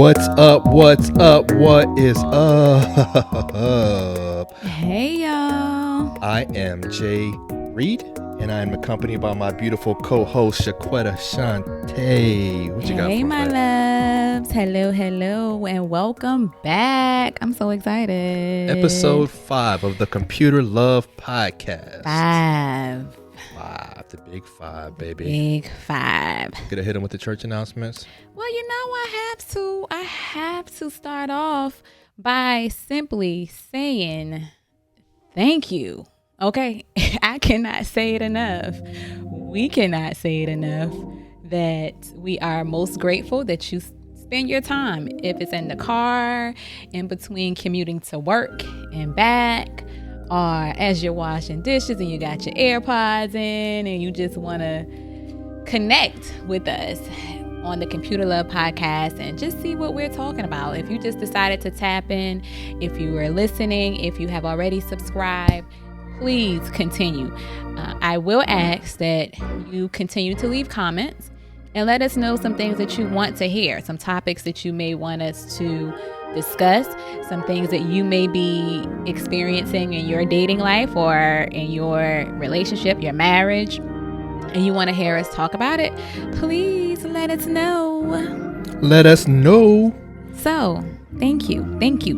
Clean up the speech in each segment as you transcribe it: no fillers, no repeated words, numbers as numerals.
What's up? What's up? What is up? Hey, y'all. I am Jay Reed, and I am accompanied by my beautiful co-host, Chicquetta Shantae. What you got for Hey, us, my loves. Hello, and welcome back. I'm so excited. Episode 5 of the Computer Love Podcast. 5. The big 5, baby. Big 5. Gonna hit them with the church announcements. Well, you know, I have to start off by simply saying thank you. Okay? I cannot say it enough. We cannot say it enough that we are most grateful that you spend your time, if it's in the car, in between commuting to work and back, or as you're washing dishes and you got your AirPods in and you just want to connect with us on the Computer Love Podcast and just see what we're talking about. If you just decided to tap in, if you were listening, if you have already subscribed, please continue. I will ask that you continue to leave comments and let us know some things that you want to hear, some topics that you may want us to discuss, some things that you may be experiencing in your dating life or in your relationship, your marriage, and you want to hear us talk about it. Please let us know. Let us know. So, thank you very much.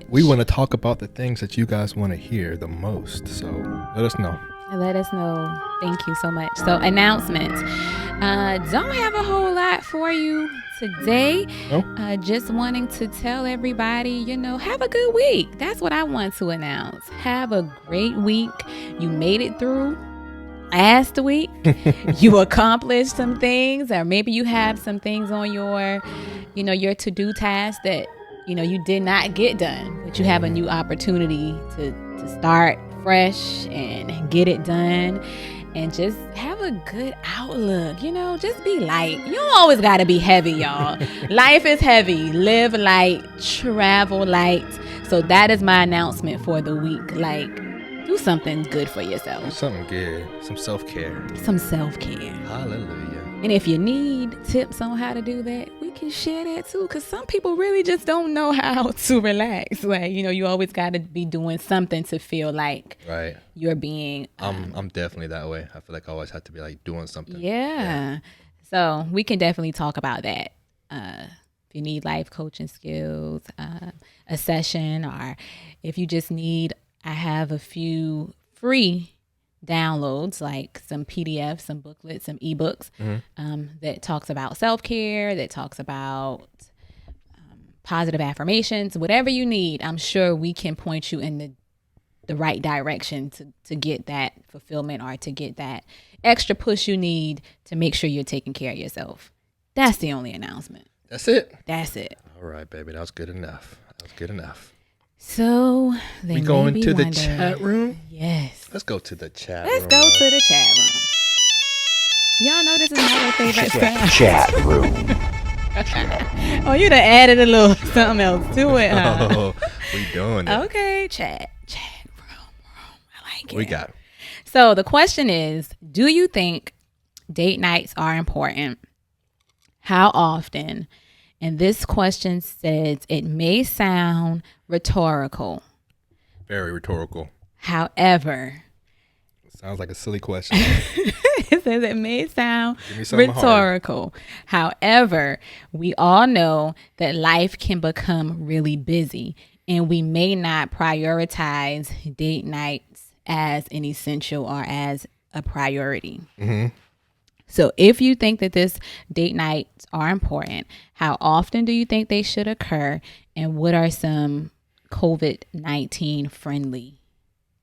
We want to talk about the things that you guys want to hear the most, so let us know. Let us know. Thank you so much. So, announcements. Don't have a whole lot for you today. No? Just wanting to tell everybody, have a good week. That's what I want to announce. Have a great week. You made it through last week. You accomplished some things, or maybe you have some things on your to-do task that, you did not get done, but you have a new opportunity to start fresh and get it done. And just have a good outlook, just be light. You don't always got to be heavy, y'all. Life is heavy. Live light, travel light. So that is my announcement for the week. Like, do something good for yourself. Do something good. Some self-care. Some self-care. Hallelujah. And if you need tips on how to do that, we can share that too. Because some people really just don't know how to relax. Like, you always got to be doing something to feel like right. You're being... I'm definitely that way. I feel like I always have to be like doing something. Yeah. So we can definitely talk about that. If you need life coaching skills, a session, or if you just need... I have a few free downloads, like some PDFs, some booklets, some ebooks that talks about self-care, that talks about positive affirmations, whatever you need. I'm sure we can point you in the right direction to get that fulfillment or to get that extra push you need to make sure you're taking care of yourself. That's the only announcement. That's it? That's it. All right, baby. That was good enough. So they we going to the chat room? Yes. Let's go to the chat room. Let's go to the chat room. Y'all know this is my favorite time. Chat room. Oh, you done added a little something else to it, huh? Oh, we doing it. Okay, chat room. I like it. We got it. So the question is, do you think date nights are important? How often? And this question says it may sound rhetorical. Very rhetorical. However, sounds like a silly question. It says it may sound rhetorical. However, we all know that life can become really busy and we may not prioritize date nights as an essential or as a priority. Mm-hmm. So if you think that this date nights are important, how often do you think they should occur? And what are some COVID-19 friendly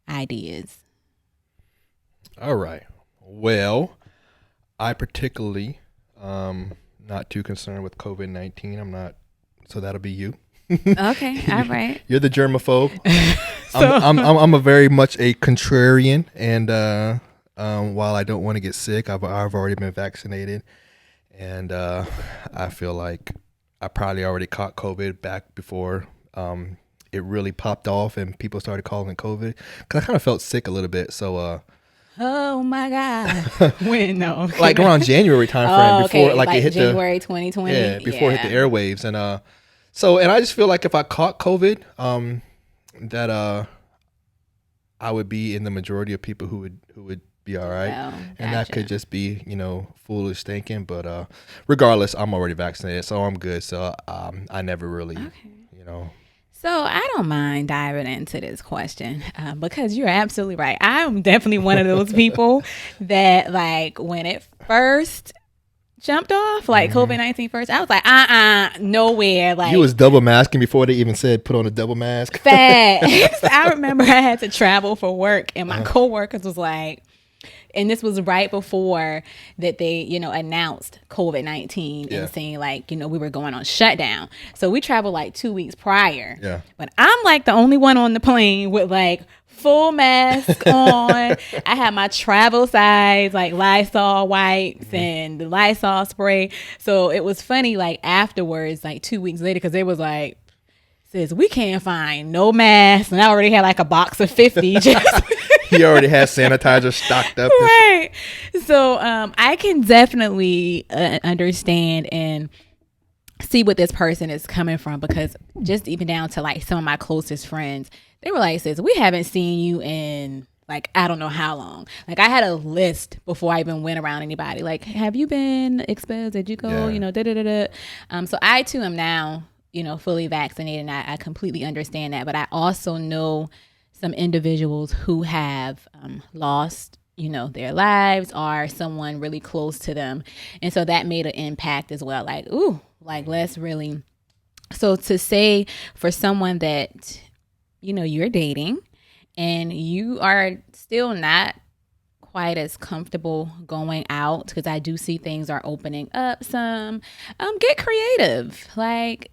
ideas? All right. Well, I particularly not too concerned with COVID-19. I'm not, so that'll be you. Okay, all right. You're the germaphobe. I'm a very much a contrarian, and while I don't want to get sick, I've already been vaccinated, and I feel like I probably already caught COVID back before it really popped off and people started calling it COVID, because I kind of felt sick a little bit. So Oh my God. When? No. Like around January time frame, before like it hit January 2020. Yeah, before it hit the airwaves. And and I just feel like if I caught COVID, that I would be in the majority of people who would be all right. Oh, and that could just be, foolish thinking, but regardless, I'm already vaccinated, so I'm good. So I never really, So I don't mind diving into this question because you're absolutely right. I'm definitely one of those people that, like, when it first jumped off, like COVID-19 first, I was like, nowhere. Like, you was double masking before they even said put on a double mask. Facts. I remember I had to travel for work, and my coworkers was like, and this was right before that they, announced COVID-19 and saying, like, we were going on shutdown. So we traveled like 2 weeks prior. Yeah. But I'm like the only one on the plane with like full mask on. I had my travel size, like Lysol wipes and the Lysol spray. So it was funny, like afterwards, like 2 weeks later, because it was like, sis, we can't find no masks. And I already had like a box of 50 just He already has sanitizer stocked up. Right. So I can definitely understand and see what this person is coming from, because just even down to like some of my closest friends, they were like, sis, we haven't seen you in like, I don't know how long. Like, I had a list before I even went around anybody. Like, have you been exposed? Did you go, So I too am now, fully vaccinated, and I completely understand that. But I also know some individuals who have lost, their lives, or someone really close to them. And so that made an impact as well. Like, let's really. So to say for someone that, you're dating and you are still not quite as comfortable going out, because I do see things are opening up some, get creative. Like,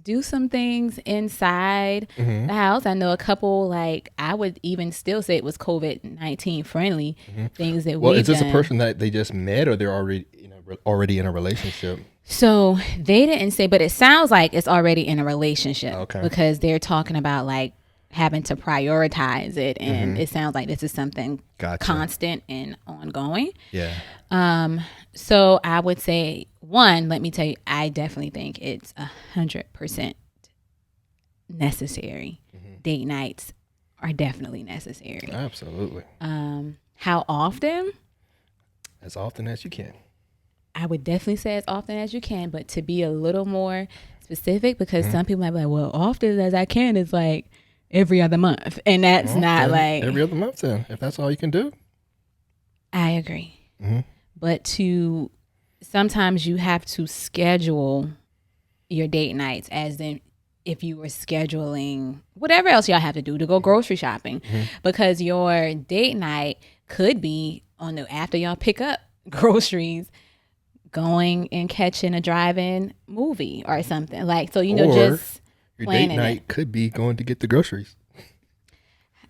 do some things inside the house. I know a couple, like, I would even still say it was COVID-19 friendly things that we've done. Is this a person that they just met, or they're already in a relationship? So they didn't say, but it sounds like it's already in a relationship. Okay. Because they're talking about like having to prioritize it, and it sounds like this is something constant and ongoing. Yeah. So I would say, one, let me tell you, I definitely think it's 100% necessary. Date nights are definitely necessary. Absolutely. How often? As often as you can. I would definitely say as often as you can, but to be a little more specific, because some people might be like, well, often as I can is like every other month. And that's not like every other month then, if that's all you can do. I agree. But sometimes you have to schedule your date nights as in if you were scheduling whatever else y'all have to do to go grocery shopping, because your date night could be after y'all pick up groceries, going and catching a drive-in movie or something. Like, so, or just your date night could be going to get the groceries.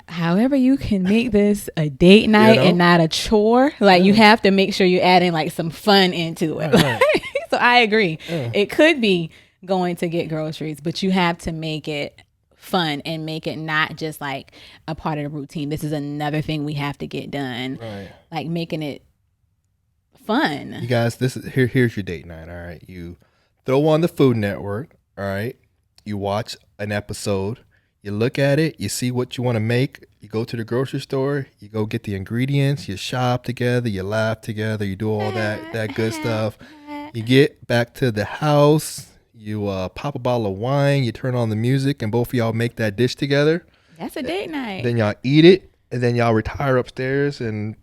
However you can make this a date night and not a chore. Like, you have to make sure you're adding like some fun into it. Right. So I agree. Yeah. It could be going to get groceries, but you have to make it fun and make it not just like a part of the routine. This is another thing we have to get done. Right. Like, making it fun. You guys, here's your date night. All right. You throw on the Food Network. All right. You watch an episode. You look at it, you see what you want to make, you go to the grocery store, you go get the ingredients, you shop together, you laugh together, you do all that good stuff. You get back to the house, you pop a bottle of wine, you turn on the music, and both of y'all make that dish together. That's a date night. Then y'all eat it, and then y'all retire upstairs and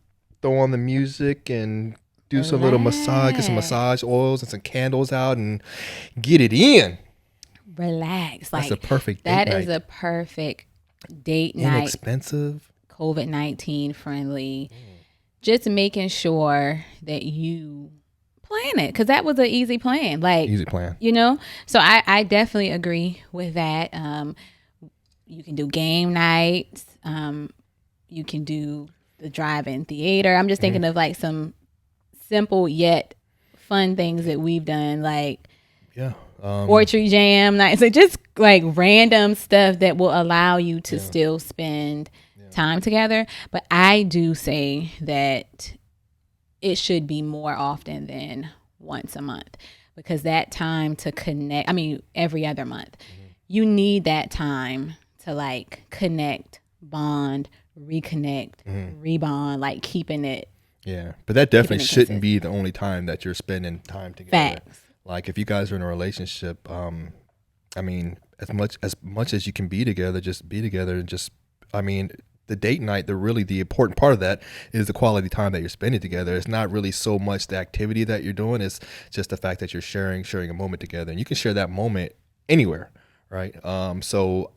throw on the music and do some little massage, get some massage oils and some candles out and get it in. Relax. That's a perfect date night. That is a perfect date night. Inexpensive. COVID-19 friendly. Just making sure that you plan it, because that was an easy plan. Like, easy plan. So I definitely agree with that. You can do game nights. You can do the drive-in theater. I'm just thinking of like some simple yet fun things that we've done. Like, Poetry jam night. So just like random stuff that will allow you to still spend time together. But I do say that it should be more often than once a month, because that time to connect, I mean, every other month, you need that time to like connect, bond, reconnect, rebond, like keeping it. Yeah. But that definitely shouldn't be the only time that you're spending time together. Facts. Like if you guys are in a relationship, I mean, as much as you can be together, just be together and just, I mean, the date night, the important part of that is the quality time that you're spending together. It's not really so much the activity that you're doing. It's just the fact that you're sharing a moment together, and you can share that moment anywhere. Right. So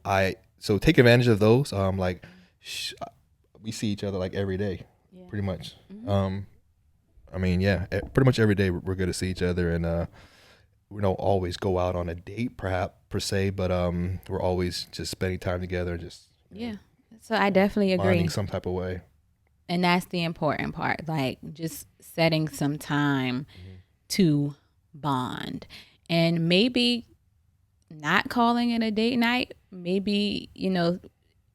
take advantage of those. We see each other like every day, pretty much. I mean, pretty much every day we're going to see each other, and we don't always go out on a date, perhaps per se, but we're always just spending time together, and just So I definitely agree. Bonding some type of way, and that's the important part. Like just setting some time to bond, and maybe not calling it a date night. Maybe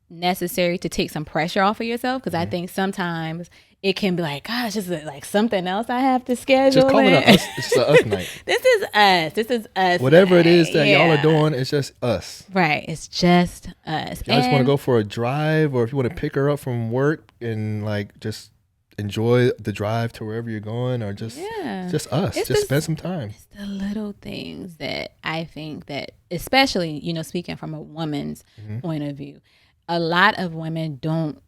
necessary to take some pressure off of yourself, because I think sometimes it can be like, gosh, this is like something else I have to schedule. Just call it it's a us night. This is us. Whatever it is that y'all are doing, it's just us. Right. It's just us. If y'all just want to go for a drive, or if you want to pick her up from work and like just enjoy the drive to wherever you're going, or just us. Just spend some time. It's the little things that I think that, especially, speaking from a woman's point of view, a lot of women don't,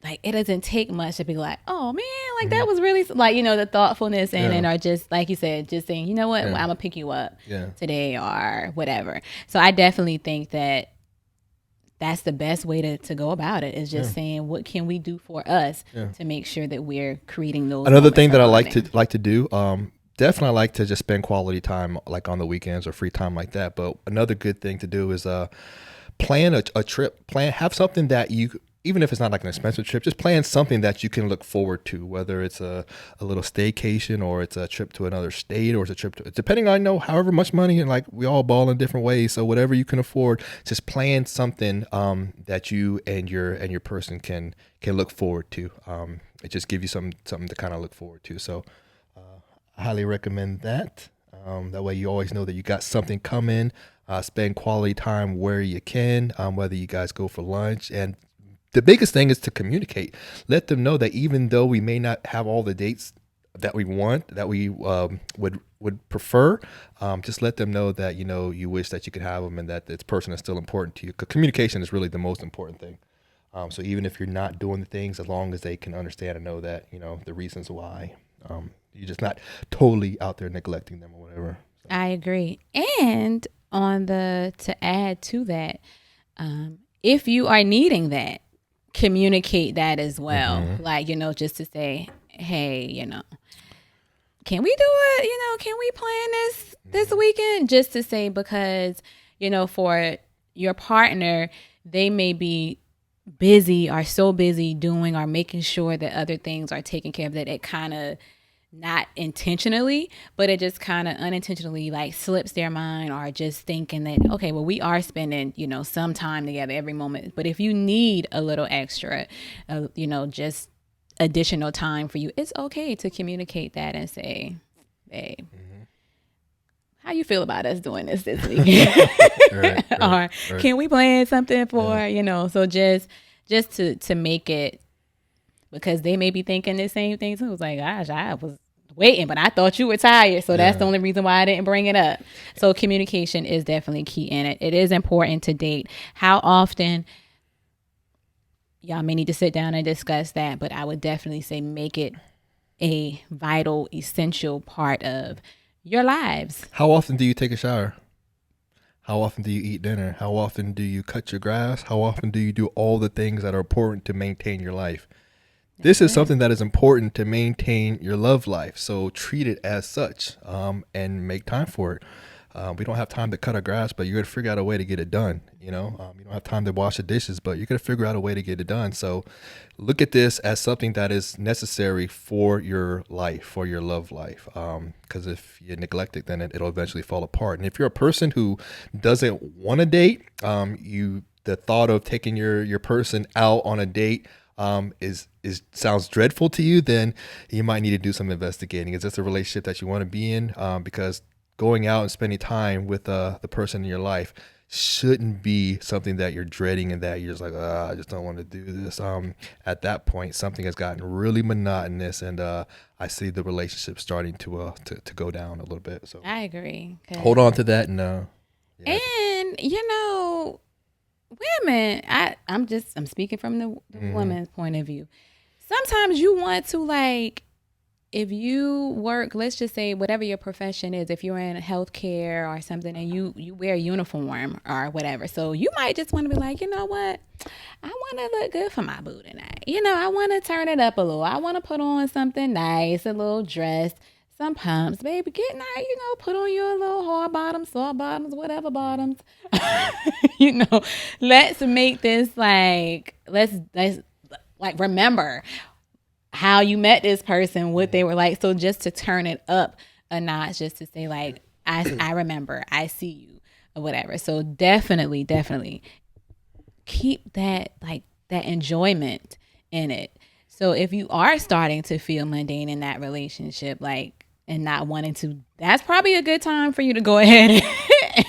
like, it doesn't take much to be like, oh man, like that was really, like, the thoughtfulness and are just, like you said, just saying, you know what, I'm gonna pick you up today or whatever. So I definitely think that that's the best way to go about it, is just saying, what can we do for us to make sure that we're creating those. Another thing that I like to do, definitely like to just spend quality time like on the weekends or free time like that. But another good thing to do is plan a trip. Have something that you, even if it's not like an expensive trip, just plan something that you can look forward to, whether it's a little staycation, or it's a trip to another state, or it's a trip to, depending on, however much money, and like we all ball in different ways. So whatever you can afford, just plan something that you and your person can look forward to. It just gives you something to kind of look forward to. So I highly recommend that. That way you always know that you got something coming. Spend quality time where you can, whether you guys go for lunch. And the biggest thing is to communicate. Let them know that even though we may not have all the dates that we want, that we would prefer, just let them know that, you wish that you could have them, and that this person is still important to you. 'Cause communication is really the most important thing. So even if you're not doing the things, as long as they can understand and know that, the reasons why, you're just not totally out there neglecting them or whatever. So. I agree. And to add to that, if you are needing that, communicate that as well. Like, just to say, hey, can we do it? Can we plan this weekend? Just to say, because, for your partner, they may be busy, or so busy doing or making sure that other things are taken care of, that it kind of, not intentionally, but it just kind of unintentionally like slips their mind, or just thinking that, okay, well, we are spending, some time together every moment. But if you need a little extra, just additional time for you, it's okay to communicate that and say, hey, how you feel about us doing this weekend? Or can we plan something for, so just to make it, because they may be thinking the same thing too. It's like, gosh, I was waiting, but I thought you were tired. So that's the only reason why I didn't bring it up. So communication is definitely key in it. It is important to date. How often, y'all may need to sit down and discuss that, but I would definitely say make it a vital, essential part of your lives. How often do you take a shower? How often do you eat dinner? How often do you cut your grass? How often do you do all the things that are important to maintain your life? This is something that is important to maintain your love life. So treat it as such, and make time for it. We don't have time to cut our grass, but you're going to figure out a way to get it done. You know, you don't have time to wash the dishes, but you're going to figure out a way to get it done. So look at this as something that is necessary for your life, for your love life. Because if you neglect it, then it'll eventually fall apart. And if you're a person who doesn't want to date, the thought of taking your person out on a date is sounds dreadful to you, then you might need to do some investigating. Is this a relationship that you want to be in? Because going out and spending time with the person in your life shouldn't be something that you're dreading and that you're just like, I just don't want to do this. At that point, something has gotten really monotonous, and I see the relationship starting to go down a little bit. So I agree. Hold on to that, and and women, I'm speaking from the woman's point of view. Sometimes you want to, like, if you work, let's just say whatever your profession is, if you're in healthcare or something and you wear a uniform or whatever, so you might just want to be like, you know what, I want to look good for my boo tonight. I want to turn it up a little. I want to put on something nice, a little dress, some pumps, baby. Get nice, put on your little hard bottoms, soft bottoms, whatever bottoms. Let's make this let's remember how you met this person, what they were like. So just to turn it up a notch, just to say like, I remember, I see you or whatever. So definitely keep that enjoyment in it. So if you are starting to feel mundane in that relationship, and not wanting to, that's probably a good time for you to go ahead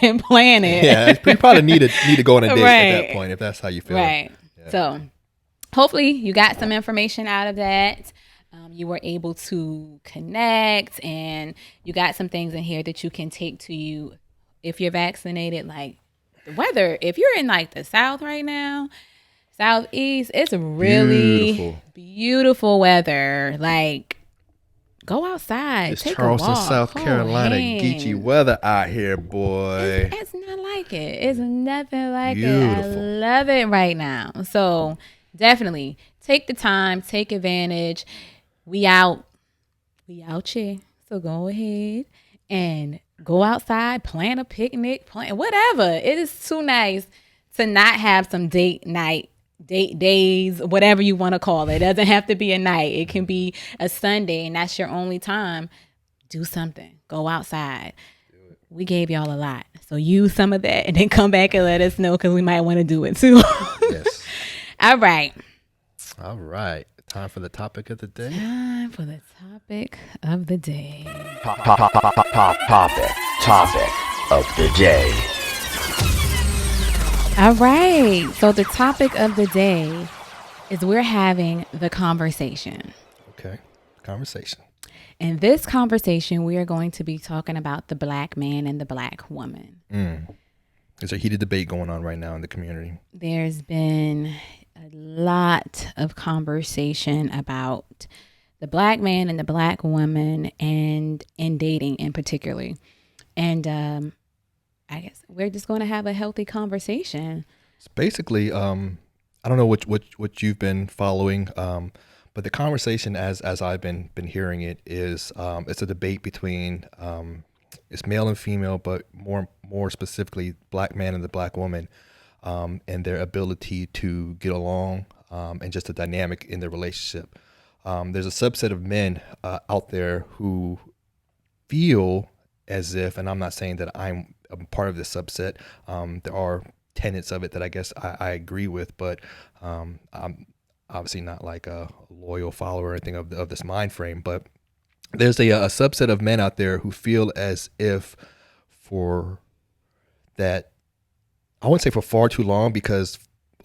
and plan it. Yeah, you probably need to go on a date at that point if that's how you feel. Right. Yeah. So hopefully you got some information out of that. You were able to connect, and you got some things in here that you can take to you if you're vaccinated. Like the weather, if you're in the South right now, Southeast, it's really beautiful weather. Go outside. It's take Charleston, a walk. South Carolina, Geechee weather out here, boy. It's not like it. It's nothing like it. I love it right now. So definitely take the time, take advantage. We out here. So go ahead and go outside, plan a picnic, plan whatever. It is too nice to not have some date days, whatever you want to call it. It doesn't have to be a night. It can be a Sunday, and that's your only time. Do something. Go outside. We gave y'all a lot, so use some of that and then come back and let us know, because we might want to do it too. Yes. All right. Time for the topic of the day. Topic of the day. Topic of the day. All right. So the topic of the day is we're having the conversation. Okay. Conversation. In this conversation, we are going to be talking about the black man and the black woman. There's a heated debate going on right now in the community. There's been a lot of conversation about the black man and the black woman, and in dating in particular. And I guess we're just going to have a healthy conversation. It's basically, I don't know what you've been following, but the conversation as I've been hearing it is it's a debate between it's male and female, but more specifically black man and the black woman, and their ability to get along, and just the dynamic in their relationship. There's a subset of men out there who feel as if, and I'm not saying that I'm part of this subset. There are tenets of it that I guess I agree with, but I'm obviously not like a loyal follower or anything of this mind frame. But there's a subset of men out there who feel as if for that, I wouldn't say for far too long, because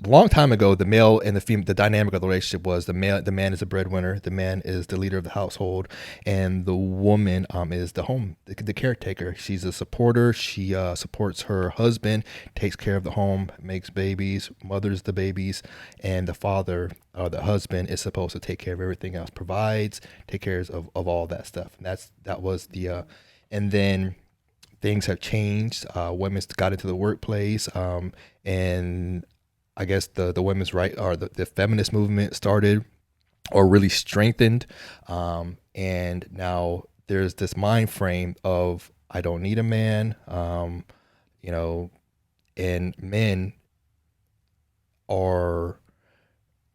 a long time ago, the male and the female, the dynamic of the relationship was the man is the breadwinner, the man is the leader of the household, and the woman is the caretaker. She's a supporter. She supports her husband, takes care of the home, makes babies, mothers the babies, and the father, or the husband, is supposed to take care of everything else, provides, take care of all that stuff. And that was the and then things have changed. Women got into the workplace, and I guess the women's right, or the feminist movement started or really strengthened. And now there's this mind frame of, I don't need a man. You know, and men are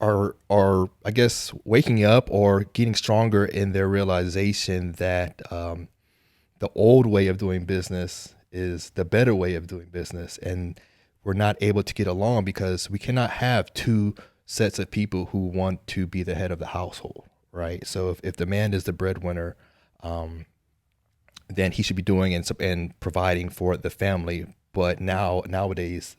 I guess waking up or getting stronger in their realization that the old way of doing business is the better way of doing business, and we're not able to get along because we cannot have two sets of people who want to be the head of the household, right? So if the man is the breadwinner, then he should be doing and providing for the family. But nowadays,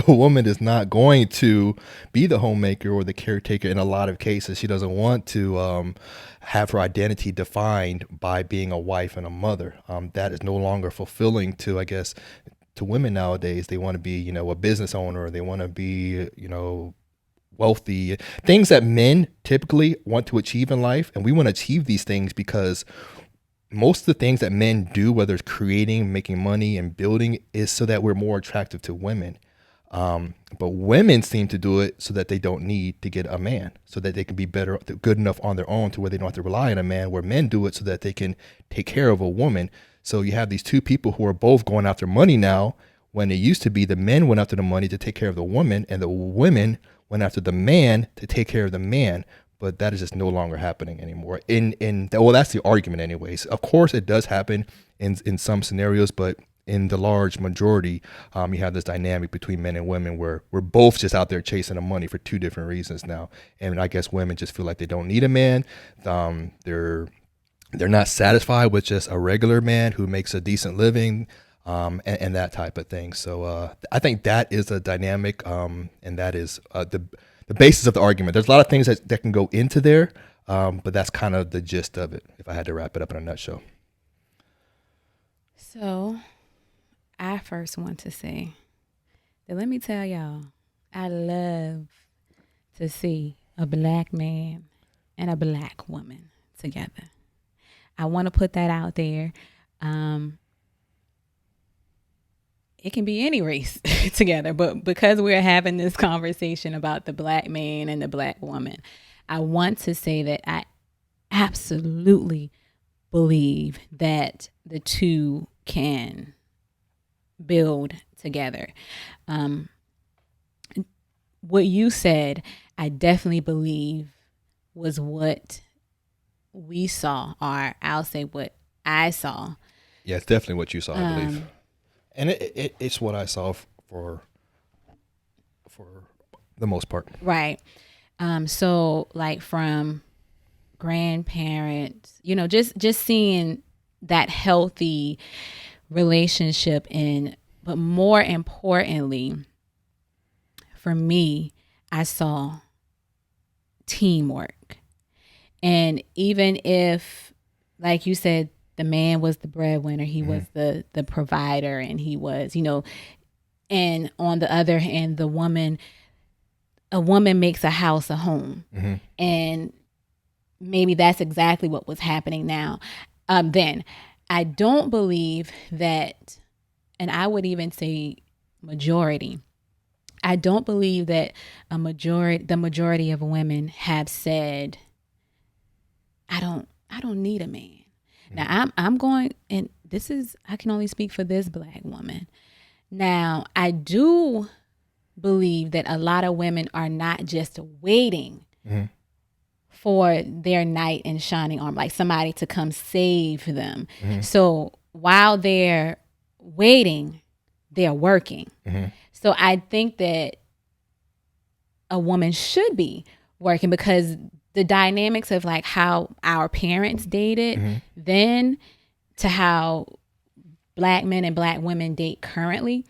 the woman is not going to be the homemaker or the caretaker. In a lot of cases, she doesn't want to have her identity defined by being a wife and a mother. That is no longer fulfilling to, I guess, to women nowadays. They want to be, a business owner. They want to be, wealthy. Things that men typically want to achieve in life. And we want to achieve these things because most of the things that men do, whether it's creating, making money, and building, is so that we're more attractive to women. But women seem to do it so that they don't need to get a man, so that they can be good enough on their own to where they don't have to rely on a man, where men do it so that they can take care of a woman. So you have these two people who are both going after money now, when it used to be the men went after the money to take care of the woman and the women went after the man to take care of the man. But that is just no longer happening anymore. Well, that's the argument anyways. Of course, it does happen in some scenarios, but in the large majority, you have this dynamic between men and women where we're both just out there chasing the money for two different reasons now. And I guess women just feel like they don't need a man. They're not satisfied with just a regular man who makes a decent living, and that type of thing. So I think that is a dynamic, and that is the basis of the argument. There's a lot of things that can go into there, but that's kind of the gist of it, if I had to wrap it up in a nutshell. So I first want to say that, let me tell y'all, I love to see a black man and a black woman together. I want to put that out there. It can be any race together, but because we're having this conversation about the black man and the black woman, I want to say that I absolutely believe that the two can build together. What you said, I definitely believe was what we saw, or I'll say what I saw. Yeah, it's definitely what you saw, I believe. And it's what I saw for the most part. Right. So like from grandparents, just seeing that healthy relationship, but more importantly, for me, I saw teamwork. And even if, like you said, the man was the breadwinner, he was the provider, and he was, and on the other hand, a woman makes a house a home. And maybe that's exactly what was happening now. Then I don't believe that, and I would even say majority, I don't believe that the majority of women have said, I don't need a man. Now I'm going, and I can only speak for this black woman. Now I do believe that a lot of women are not just waiting for their knight in shining armor, like somebody to come save them. So while they're waiting, they're working. So I think that a woman should be working, because the dynamics of like how our parents dated then to how black men and black women date currently,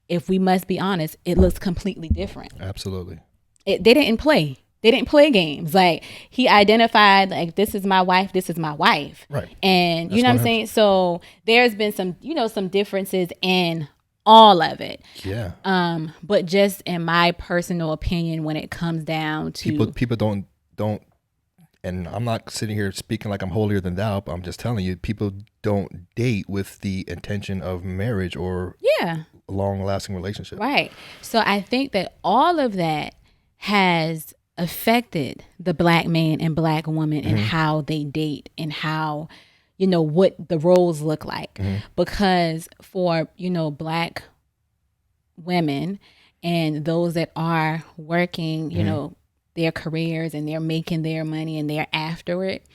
if we must be honest, it looks completely different. Absolutely. They didn't play. They didn't play games. Like, he identified, like, this is my wife, this is my wife. Right. And you know what I'm saying? So there's been some, some differences in all of it. Yeah. But just in my personal opinion, when it comes down to people don't, and I'm not sitting here speaking like I'm holier than thou, but I'm just telling you, people don't date with the intention of marriage or a long-lasting relationship. Right. So I think that all of that has affected the black man and black woman and how they date and how, what the roles look like. Because for, Black women and those that are working, their careers and they're making their money and they're after it,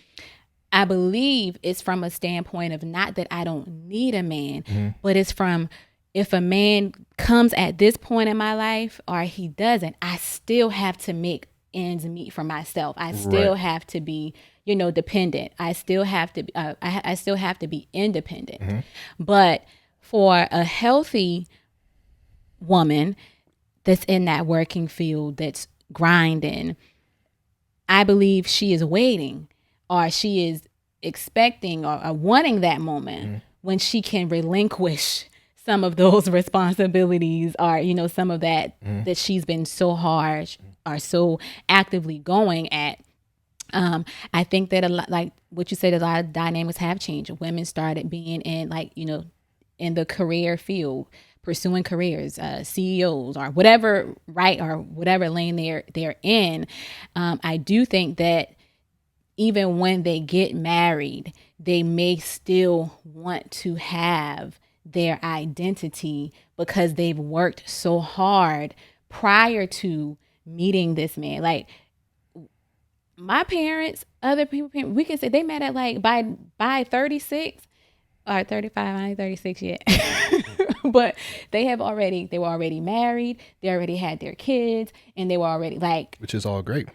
I believe it's from a standpoint of not that I don't need a man, but it's from, if a man comes at this point in my life or he doesn't, I still have to make ends meet for myself. I still have to be, dependent. I still have to, I still have to be independent. But for a healthy woman that's in that working field, that's grinding, I believe she is waiting, or she is expecting or wanting that moment when she can relinquish some of those responsibilities, or some of that that she's been so hard or so actively going at. I think that a lot, like what you said, a lot of dynamics have changed. Women started being in in the career field, pursuing careers, CEOs or whatever, right, or whatever lane they're in. I do think that even when they get married, they may still want to have their identity because they've worked so hard prior to meeting this man. Like my parents, other people, we can say they met at like by 36 or 35. I ain't 36 yet. But they were already married. They already had their kids, and they were already which is all great.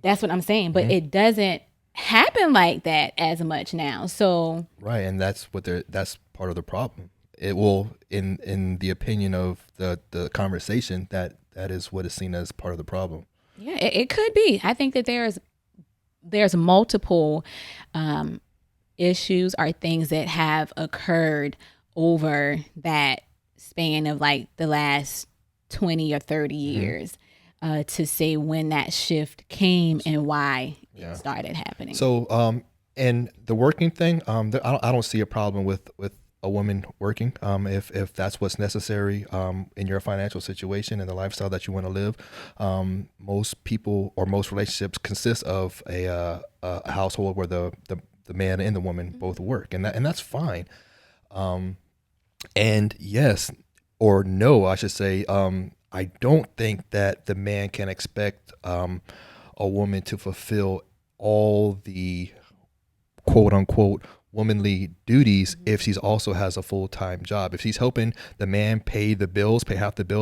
That's what I'm saying. But it doesn't happen like that as much now. So right, and that's part of the problem. It will, in the opinion of the conversation, that is what is seen as part of the problem. Yeah, it could be. I think that there's multiple issues or things that have occurred over that span of like the last 20 or 30 years to say when that shift came and why it started happening. So, and the working thing, I don't see a problem with a woman working if that's what's necessary in your financial situation and the lifestyle that you want to live. Most people or most relationships consist of a household where the man and the woman both work, and that's fine. And yes, or no, I should say, I don't think that the man can expect a woman to fulfill all the quote unquote womanly duties if she's also has a full-time job. If she's helping the man pay half the bills,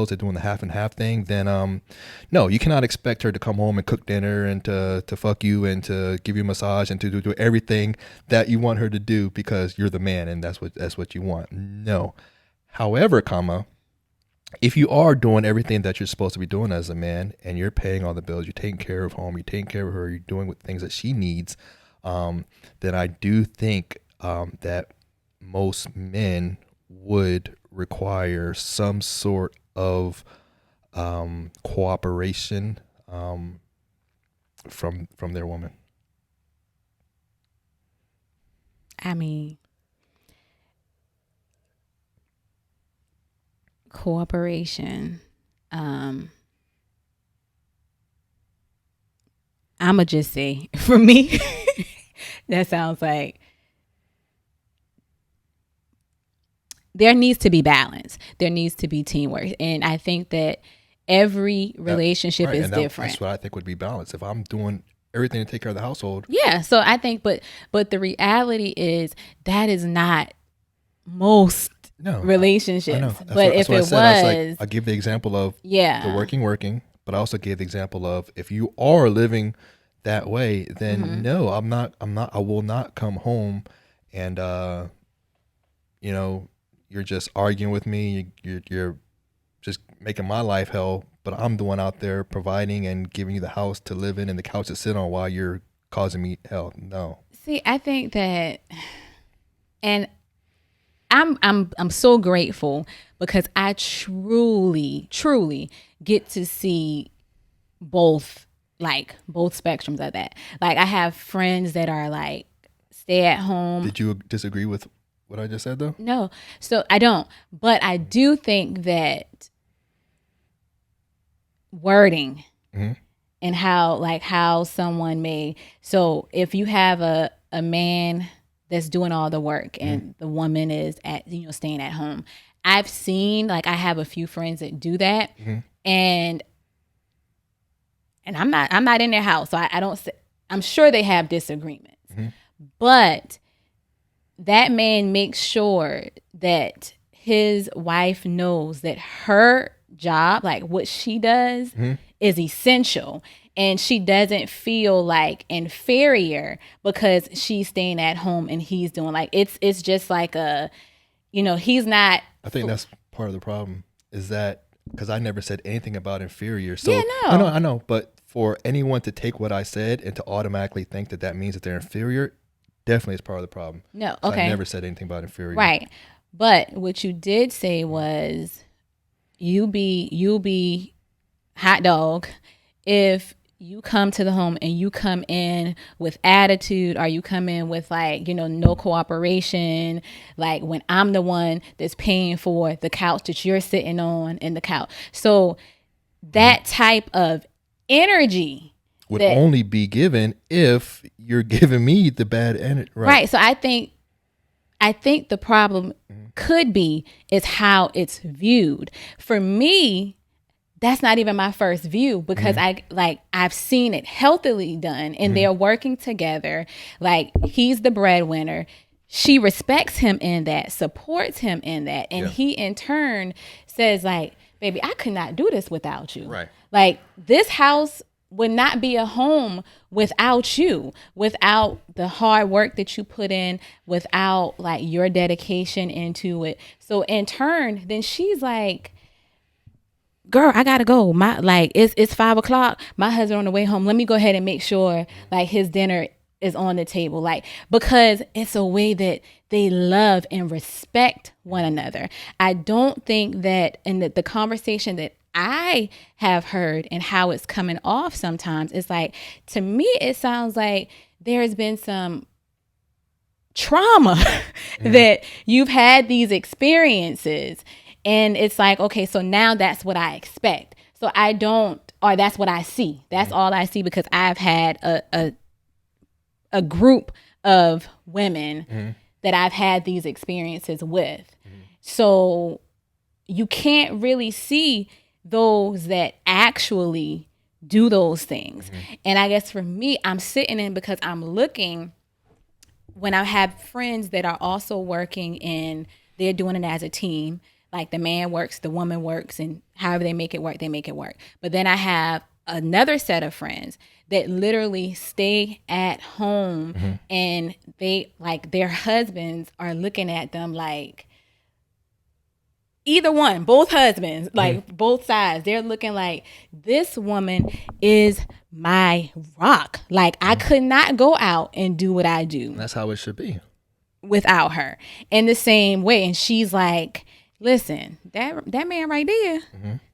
they're doing the half and half thing, then no, you cannot expect her to come home and cook dinner and to fuck you and to give you a massage and to do everything that you want her to do because you're the man and that's what you want. No. However, if you are doing everything that you're supposed to be doing as a man and you're paying all the bills, you're taking care of home, you're taking care of her, you're doing things that she needs, then I do think that most men would require some sort of cooperation from their woman. I mean, cooperation. I'ma just say, for me, that sounds like there needs to be balance. There needs to be teamwork. And I think that every relationship is different. That's what I think would be balance. If I'm doing everything to take care of the household. Yeah. So I think, but the reality is that is not most relationships. I know. But if it was, I give the example of the working, but I also gave the example of if you are living that way, then no, I will not come home and you're just arguing with me. You're just making my life hell, but I'm the one out there providing and giving you the house to live in and the couch to sit on while you're causing me hell. No. See, I think that, and I'm so grateful because I truly get to see both spectrums of that. Like I have friends that are like stay at home. Did you disagree with what I just said though? No. So I don't, but I do think that wording and how someone may, so if you have a man that's doing all the work and the woman is at, staying at home. I've seen, like, I have a few friends that do that, and I'm not in their house, so I don't. I'm sure they have disagreements, but that man makes sure that his wife knows that her job, like what she does, is essential, and she doesn't feel like inferior because she's staying at home and he's doing, like, it's just like a, he's not. I think that's part of the problem, is that because I never said anything about inferior. So I know, but for anyone to take what I said and to automatically think that means that they're inferior, definitely is part of the problem. No, okay. I never said anything about inferior. Right. But what you did say was you'll be hot dog if you come to the home and you come in with attitude, or you come in with, like, no cooperation, like when I'm the one that's paying for the couch that you're sitting on in the couch. So that type of energy would only be given if you're giving me the bad energy. Right. So I think the problem could be is how it's viewed. For me, that's not even my first view, because I've seen it healthily done, and they're working together. Like, he's the breadwinner. She respects him in that, supports him in that. And he in turn says, like, baby, I could not do this without you. Right. Like, this house would not be a home without you, without the hard work that you put in, without, like, your dedication into it. So in turn, then she's like, girl, I gotta go. It's 5:00. My husband on the way home. Let me go ahead and make sure, like, his dinner is on the table. Like, because it's a way that they love and respect one another. I don't think that in the conversation that I have heard and how it's coming off sometimes, it's like, to me, it sounds like there's been some trauma that you've had these experiences. And it's like, okay, so now that's what I expect. So I don't, or that's what I see. That's all I see, because I've had a group of women that I've had these experiences with. So you can't really see those that actually do those things. And I guess for me, I'm sitting in, because I'm looking, when I have friends that are also working and they're doing it as a team. Like, the man works, the woman works, and however they make it work, they make it work. But then I have another set of friends that literally stay at home and they, like, their husbands are looking at them like, either one, both husbands, like both sides, they're looking like, this woman is my rock. Like, I could not go out and do what I do. That's how it should be. Without her. In the same way. And she's like, listen, that man right there,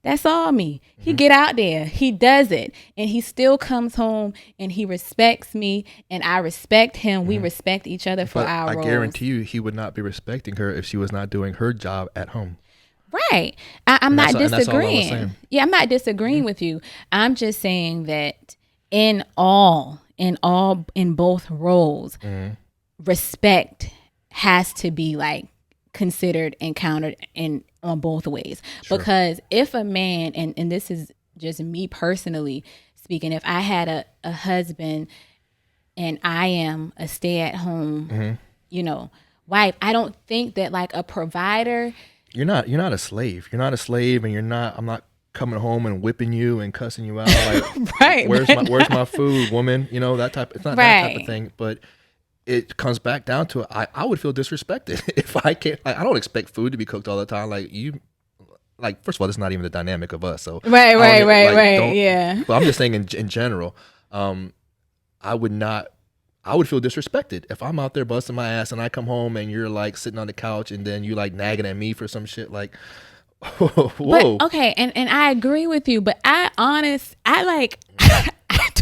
that's all me. He get out there, he does it, and he still comes home and he respects me and I respect him. We respect each other for our roles. I guarantee you he would not be respecting her if she was not doing her job at home. Right. I'm not disagreeing. Yeah, I'm not disagreeing with you. I'm just saying that in both roles, respect has to be, like, considered and countered on both ways. Sure. Because if a man, and this is just me personally speaking, if I had a husband and I am a stay-at-home, wife, I don't think that, like, a provider. You're not a slave. You're not a slave, and I'm not coming home and whipping you and cussing you out. Like, right? Where's my food, woman? That type. It's not that type of thing, but. It comes back down to I would feel disrespected if I can't. Like, I don't expect food to be cooked all the time. Like, first of all, that's not even the dynamic of us. So right. Yeah. But I'm just saying in general, I would feel disrespected if I'm out there busting my ass and I come home and you're, like, sitting on the couch and then you, like, nagging at me for some shit. Like, whoa. But, okay, and I agree with you, but I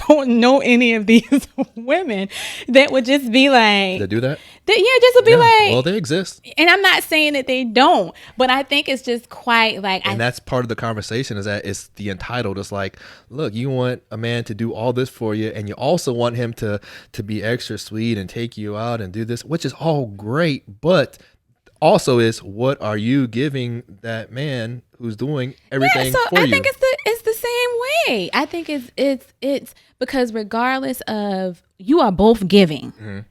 don't know any of these women that would just be like, they do that. Just to be like, well, they exist. And I'm not saying that they don't, but I think it's just quite like, and that's part of the conversation, is that it's the entitled. It's like, look, you want a man to do all this for you, and you also want him to be extra sweet and take you out and do this, which is all great, but also is, what are you giving that man who's doing everything for you? I think it's the same way. I think it's because regardless of, you are both giving,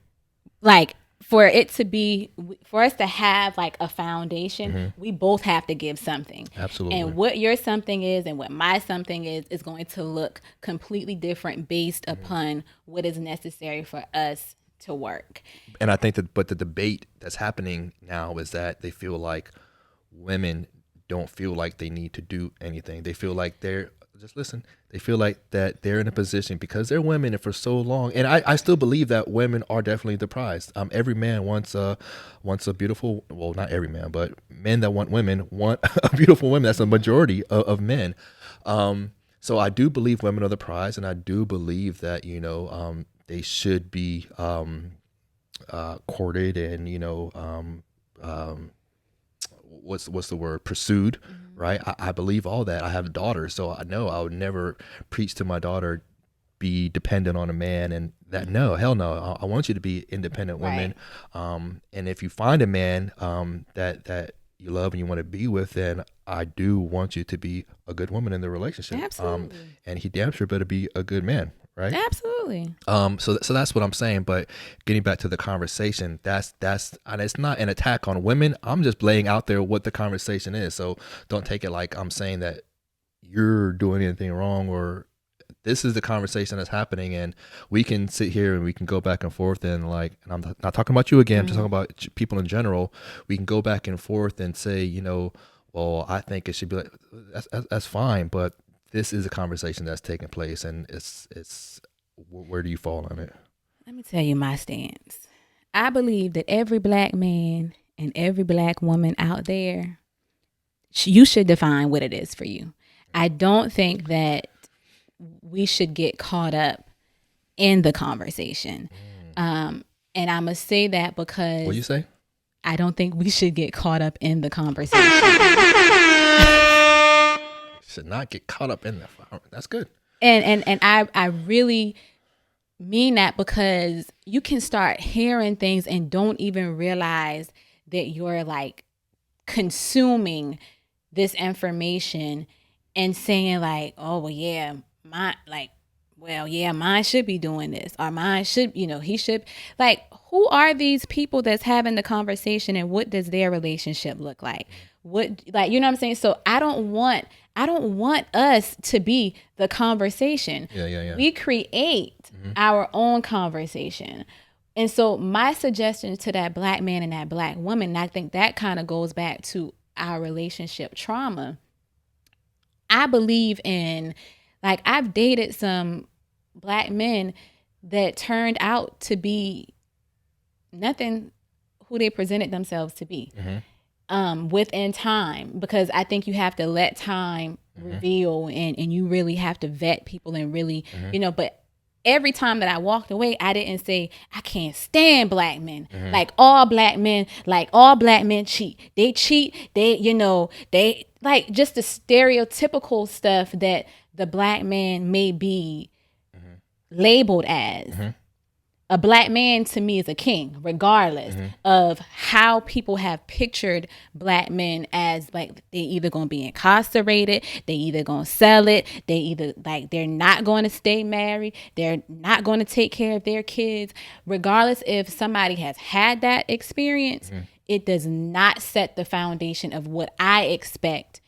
like for us to have like a foundation, we both have to give something. Absolutely. And what your something is and what my something is going to look completely different based upon what is necessary for us to work. And I think but the debate that's happening now is that they feel like women don't feel like they need to do anything. They feel like they feel like that they're in a position because they're women and for so long. And I still believe that women are definitely the prize. Every man wants a beautiful, well, not every man, but men that want women want a beautiful woman. That's a majority of men. So I do believe women are the prize, and I do believe that, they should be courted and, what's the word, pursued, right? I believe all that. I have a daughter, so I know I would never preach to my daughter, be dependent on a man, and that, no, hell no. I want you to be independent women. Right. And if you find a man that you love and you want to be with, then I do want you to be a good woman in the relationship. Absolutely. And he damn sure better be a good man. Right. Absolutely. So that's what I'm saying. But getting back to the conversation, that's and it's not an attack on women. I'm just laying out there what the conversation is. So don't take it like I'm saying that you're doing anything wrong, or this is the conversation that's happening, and we can sit here and we can go back and forth and I'm not talking about you again. I'm just talking about people in general. We can go back and forth and say, well, I think it should be like, that's fine, but this is a conversation that's taking place, and it's where do you fall on it? Let me tell you my stance. I believe that every black man and every black woman out there, you should define what it is for you. I don't think that we should get caught up in the conversation. And I must say that because... What do you say? I don't think we should get caught up in the conversation. Should not get caught up in that. That's good. And I really mean that, because you can start hearing things and don't even realize that you're like consuming this information and saying like, oh well, yeah, mine should be doing this, or mine should, he should. Like, who are these people that's having the conversation, and what does their relationship look like? What, like, you know what I'm saying? So I don't want us to be the conversation. Yeah. We create our own conversation. And so my suggestion to that black man and that black woman, and I think that kind of goes back to our relationship trauma. I believe in, like, I've dated some black men that turned out to be nothing who they presented themselves to be. Within time, because I think you have to let time reveal, and you really have to vet people and really, but every time that I walked away, I didn't say, I can't stand black men. Like all black men cheat. They cheat. They like just the stereotypical stuff that the black man may be labeled as. A black man to me is a king, regardless of how people have pictured black men as, like, they either going to be incarcerated, they either going to sell it, they either, like, they're not going to stay married, they're not going to take care of their kids. Regardless if somebody has had that experience, it does not set the foundation of what I expect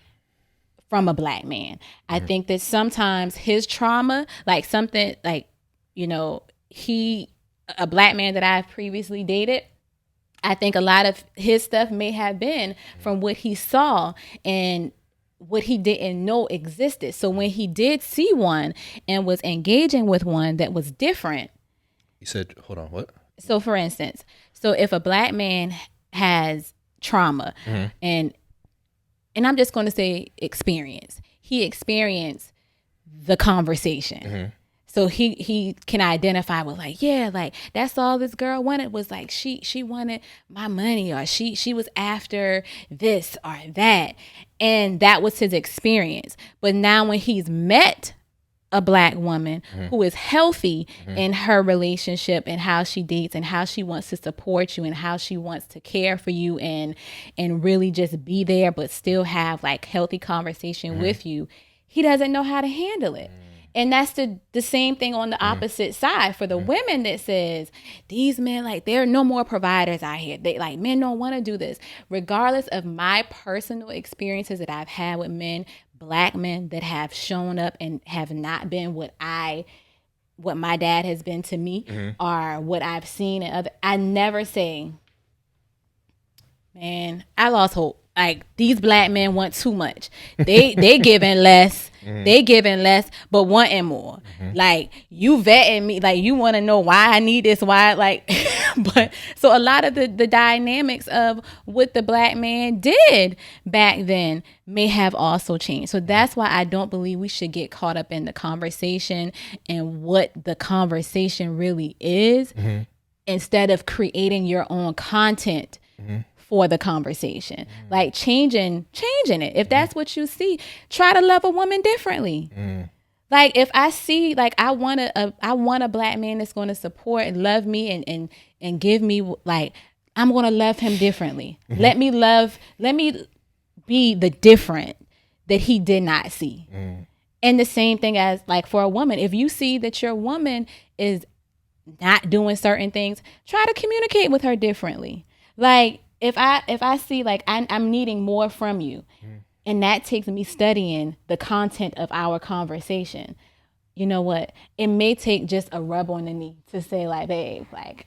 from a black man. I think that sometimes his trauma, like something like, a black man that I've previously dated, I think a lot of his stuff may have been from what he saw and what he didn't know existed. So when he did see one and was engaging with one that was different. You said, hold on, what? So for instance, if a black man has trauma and I'm just going to say experience, he experienced the conversation. So he can identify with like, yeah, like that's all this girl wanted was like she wanted my money, or she was after this or that. And that was his experience. But now when he's met a Black woman who is healthy in her relationship and how she dates and how she wants to support you and how she wants to care for you and really just be there, but still have like healthy conversation with you, he doesn't know how to handle it. And that's the same thing on the opposite side for the women that says these men, like, there are no more providers out here. They like, men don't want to do this. Regardless of my personal experiences that I've had with men, Black men that have shown up and have not been what my dad has been to me, or what I've seen in other, I never say, man, I lost hope. Like, these Black men want too much. They giving less. They giving less, but wanting more. Like, you vetting me. Like, you want to know why I need this, why, like, but so a lot of the dynamics of what the Black man did back then may have also changed. So that's why I don't believe we should get caught up in the conversation and what the conversation really is, instead of creating your own content for the conversation. Like changing it. If that's what you see, try to love a woman differently. Like, if I see, like, I want a Black man that's going to support and love me and give me, like, I'm going to love him differently. Let me be the different that he did not see. And the same thing as, like, for a woman, if you see that your woman is not doing certain things, try to communicate with her differently. Like, if I see, like, I'm needing more from you, and that takes me studying the content of our conversation, you know what? It may take just a rub on the knee to say, like, babe, like,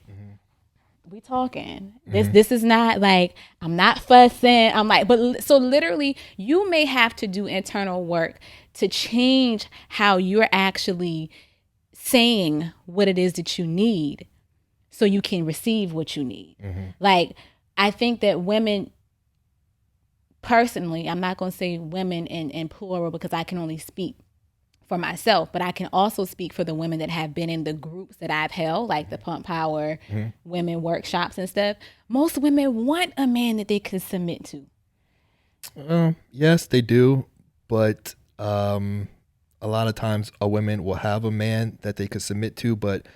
we talking. This is not like, I'm not fussing. I'm like, but so literally, you may have to do internal work to change how you're actually saying what it is that you need, so you can receive what you need. Like, I think that women, personally, I'm not going to say women in plural because I can only speak for myself, but I can also speak for the women that have been in the groups that I've held, like the Pump Power women workshops and stuff. Most women want a man that they can submit to. Yes, they do. But a lot of times a woman will have a man that they could submit to, but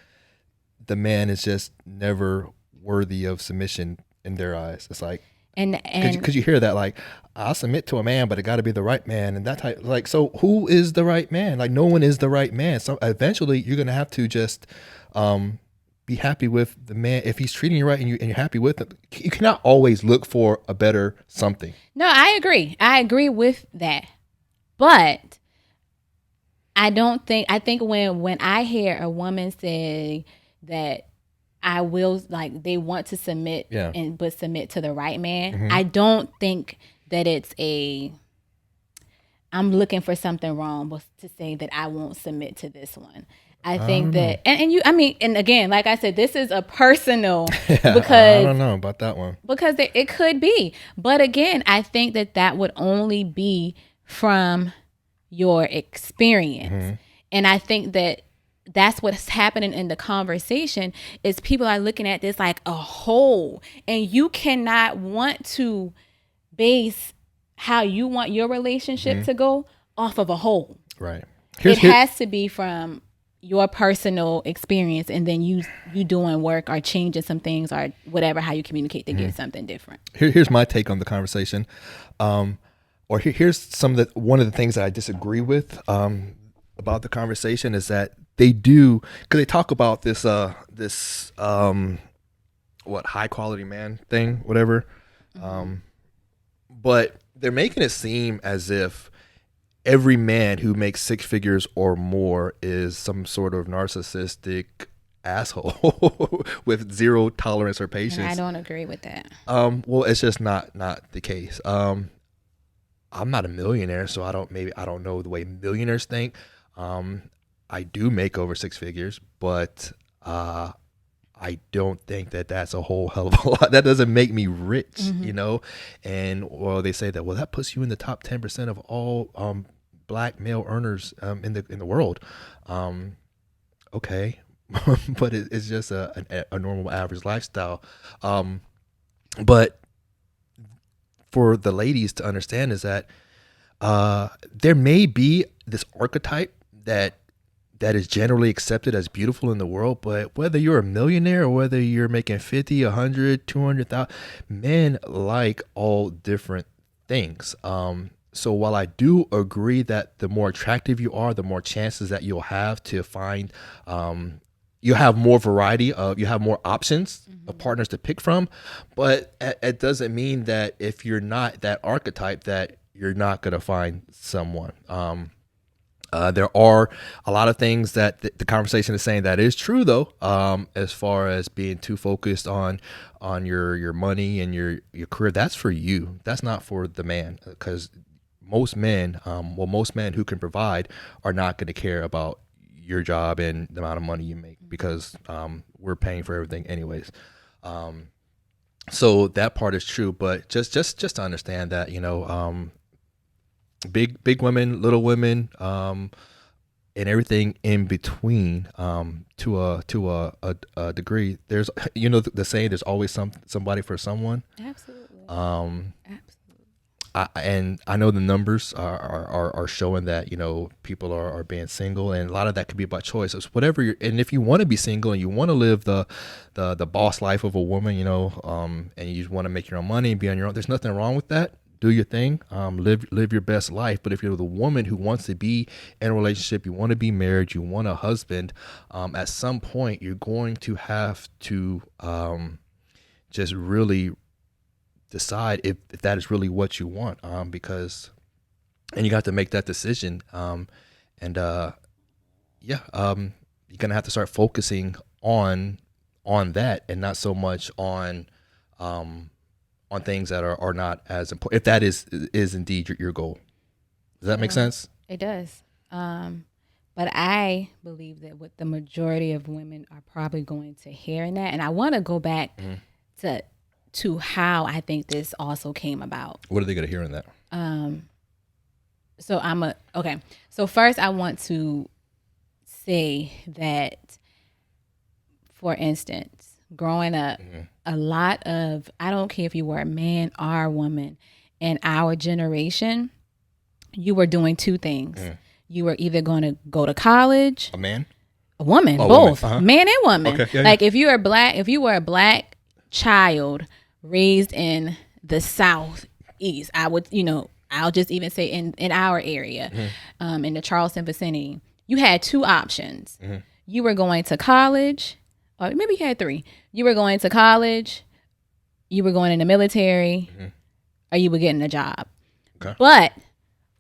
the man is just never worthy of submission in their eyes. It's like, and because you hear that, like, I'll submit to a man, but it got to be the right man, and that type. Like, so who is the right man? Like, no one is the right man. So eventually, you're gonna have to just be happy with the man if he's treating you right, and you're happy with him. You cannot always look for a better something. No, I agree with that, but I think when I hear a woman say that I will, like, they want to submit but submit to the right man, I don't think that it's I'm looking for something wrong but to say that I won't submit to this one. I think that, and you, I mean, and again, like I said, this is a personal, because I don't know about that one, because it could be, but again, I think that would only be from your experience. And I think that's what's happening in the conversation is people are looking at this like a whole, and you cannot want to base how you want your relationship to go off of a whole. Right. It has to be from your personal experience, and then you doing work or changing some things or whatever, how you communicate to get something different. Here's my take on the conversation. Here's one of the things that I disagree with about the conversation is that they do, because they talk about this high quality man thing, whatever. But they're making it seem as if every man who makes six figures or more is some sort of narcissistic asshole with zero tolerance or patience. And I don't agree with that. Well, it's just not the case. I'm not a millionaire, so I don't know the way millionaires think. I do make over six figures, but I don't think that that's a whole hell of a lot. That doesn't make me rich, you know? And, well, they say that, well, that puts you in the top 10% of all black male earners in the world. okay, but it's just a normal average lifestyle. But for the ladies to understand is that there may be this archetype that is generally accepted as beautiful in the world, but whether you're a millionaire or whether you're making 50, 100, 200,000, men like all different things. So while I do agree that the more attractive you are, the more chances that you'll have to find, you have more variety you have more options of partners to pick from, but it doesn't mean that if you're not that archetype that you're not going to find someone. There are a lot of things that the conversation is saying that is true, though, as far as being too focused on your money and your career. That's for you. That's not for the man, because most men, most men who can provide are not going to care about your job and the amount of money you make, because we're paying for everything anyways. So that part is true, but just to understand that, big women, little women, and everything in between, to a degree. There's the saying, there's always somebody for someone. Absolutely. Absolutely. And I know the numbers are showing that people are being single, and a lot of that could be by choice. It's whatever and if you want to be single and you want to live the boss life of a woman, and you just want to make your own money and be on your own, there's nothing wrong with that. Do your thing, live your best life. But if you're the woman who wants to be in a relationship, you want to be married, you want a husband, at some point you're going to have to just really decide if that is really what you want, because you got to make that decision, you're gonna have to start focusing on that and not so much on things that are not as important, if that is indeed your goal. Does that make sense? It does. But I believe that what the majority of women are probably going to hear in that, and I want to go back to how I think this also came about. What are they going to hear in that? So first I want to say that, for instance, growing up, a lot of, I don't care if you were a man or a woman, in our generation, you were doing two things. You were either going to go to college. A man? A woman, both. Man and woman. Okay, yeah. If you were a black child raised in the Southeast, I'll just even say in our area, in the Charleston vicinity, you had two options. You were going to college, or maybe you had three. You were going to college, you were going in the military, or you were getting a job. Okay. But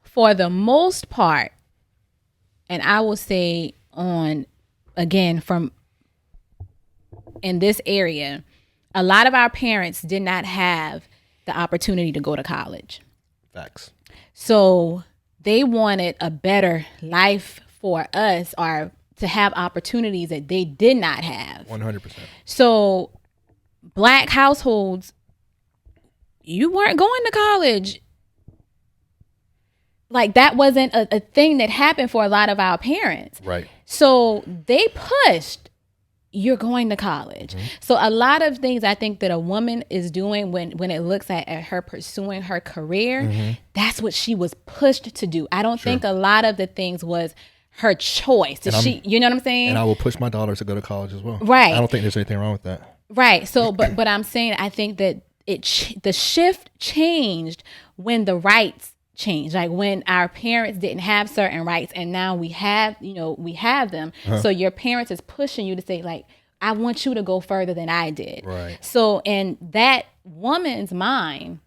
for the most part, and I will say from in this area, a lot of our parents did not have the opportunity to go to college. Facts. So they wanted a better life for us, or to have opportunities that they did not have. 100%. So black households, you weren't going to college. Like, that wasn't a thing that happened for a lot of our parents. Right. So they pushed, you're going to college. So a lot of things I think that a woman is doing when it looks at her pursuing her career, that's what she was pushed to do. I don't think a lot of the things was her choice. You know what I'm saying? And I will push my daughters to go to college as well. Right. I don't think there's anything wrong with that. Right. So, but I'm saying, I think that the shift changed when the rights changed. Like, when our parents didn't have certain rights, and now we have them. So your parents is pushing you to say, like, I want you to go further than I did. Right. So in that woman's mind,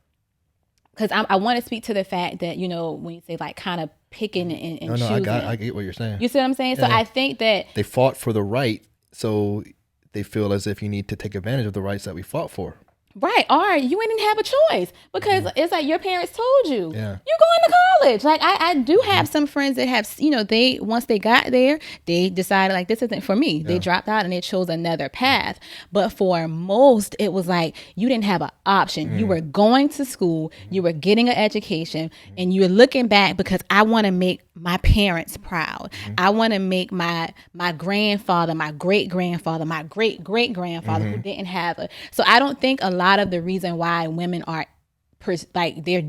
because I want to speak to the fact that, when you say, like, kind of picking and choosing. I get what you're saying. You see what I'm saying? Yeah. So I think that they fought for the right, so they feel as if you need to take advantage of the rights that we fought for. Right. Or you didn't have a choice because it's like your parents told you, Yeah. you're going to college. Like I do have some friends that have, once they got there, they decided like, this isn't for me. They dropped out and they chose another path. But for most, it was like, you didn't have an option. You were going to school, you were getting an education, and you're looking back because I want to make my parents proud. I want to make my grandfather, my great grandfather, my great great grandfather who didn't have a. So I don't think a lot of the reason why women are they're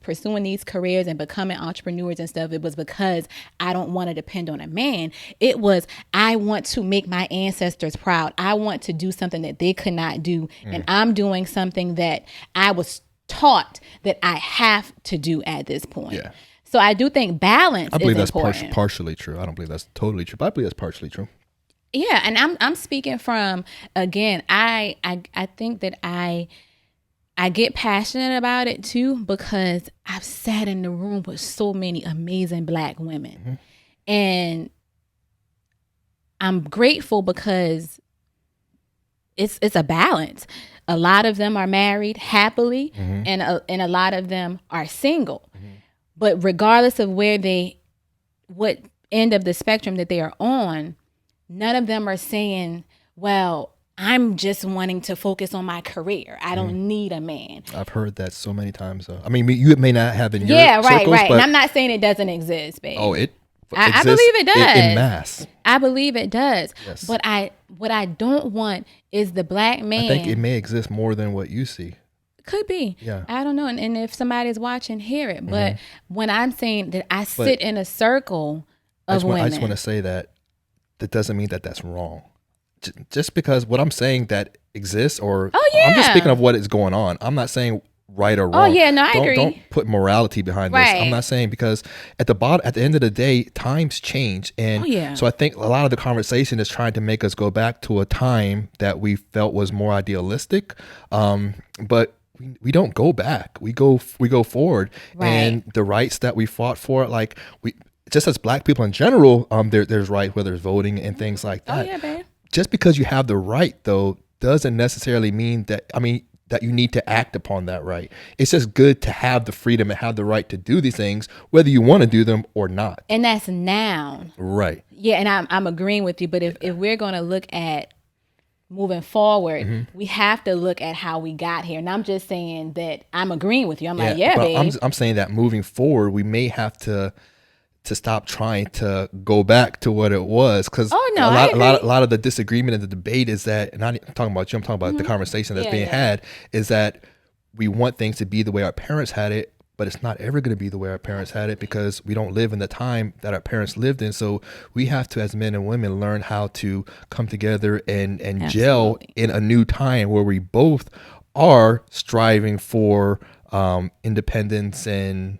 pursuing these careers and becoming entrepreneurs and stuff, it was because I don't want to depend on a man. It was, I want to make my ancestors proud. I want to do something that they could not do. And I'm doing something that I was taught that I have to do at this point. Yeah. So I do think balance I believe is that's important. partially true. I don't believe that's totally true, but I believe that's partially true. Yeah, and I'm speaking from, again, I think that I get passionate about it too because I've sat in the room with so many amazing Black women. And I'm grateful because it's a balance. A lot of them are married happily and a lot of them are single. But regardless of what end of the spectrum that they are on, none of them are saying, well, I'm just wanting to focus on my career. I don't need a man. I've heard that so many times, though. I mean, you may not have in your circles, right. but And I'm not saying it doesn't exist, babe. Oh, it I believe it does. in mass. I believe it does. Yes. But what I don't want is the Black man. I think it may exist more than what you see. Could be. Yeah. I don't know. And if somebody's watching, hear it. But when I'm saying that I sit in a circle of women. I just want to say that doesn't mean that that's wrong. Just because what I'm saying that exists, or I'm just speaking of what is going on. I'm not saying right or wrong. Oh yeah, no, I agree. Don't put morality behind this. I'm not saying, because at the end of the day, times change, and so I think a lot of the conversation is trying to make us go back to a time that we felt was more idealistic, but we don't go back. We go forward, and the rights that we fought for, like just as Black people in general, there's right, whether it's voting and things like that. Oh yeah, babe. Just because you have the right, though, doesn't necessarily mean that you need to act upon that right. It's just good to have the freedom and have the right to do these things, whether you want to do them or not. And that's now. Right. Yeah, and I'm agreeing with you. But if we're going to look at moving forward, we have to look at how we got here. And I'm just saying that I'm agreeing with you. I'm like, yeah, babe. I'm saying that moving forward, we may have to stop trying to go back to what it was, because a lot of the disagreement and the debate is that, and I'm talking about you, I'm talking about the conversation that's being had, is that we want things to be the way our parents had it, but it's not ever going to be the way our parents had it, because we don't live in the time that our parents lived in. So we have to, as men and women, learn how to come together and gel in a new time where we both are striving for independence and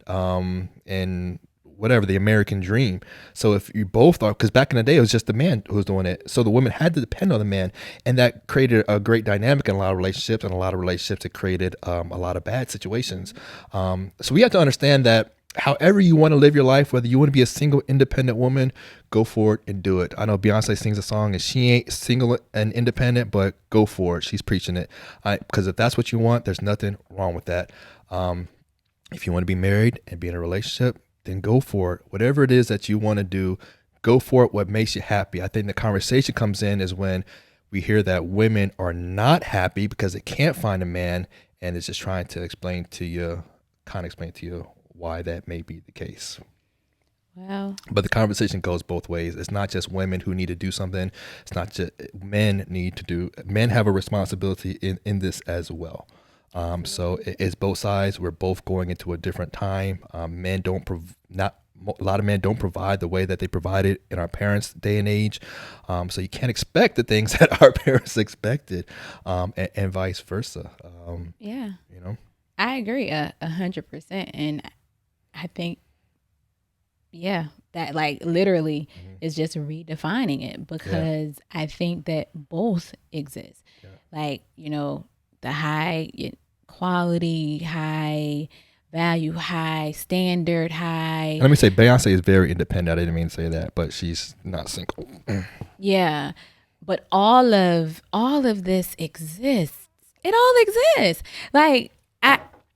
whatever, the American dream. So if you both are, because back in the day it was just the man who was doing it, so the women had to depend on the man, and that created a great dynamic in a lot of relationships, and a lot of relationships it created a lot of bad situations. So we have to understand that however you want to live your life, whether you want to be a single independent woman, go for it and do it. I know Beyonce sings a song and she ain't single and independent, but go for it. She's preaching it, because if that's what you want, there's nothing wrong with that. If you want to be married and be in a relationship, then go for it. Whatever it is that you want to do, go for it. What makes you happy. I think the conversation comes in is when we hear that women are not happy because they can't find a man, and it's just trying to explain to you why that may be the case. Well, but the conversation goes both ways. It's not just women who need to do something. It's not just men have a responsibility in this as well. So it's both sides. We're both going into a different time. A lot of men don't provide the way that they provided in our parents' day and age. So you can't expect the things that our parents expected, and vice versa. I agree 100%. And I think, that like literally is just redefining it, because I think that both exist. Like, the high quality, high value, high standard, high. Let me say, Beyonce is very independent. I didn't mean to say that, but she's not single. Yeah, but all of this exists, It all exists. Like,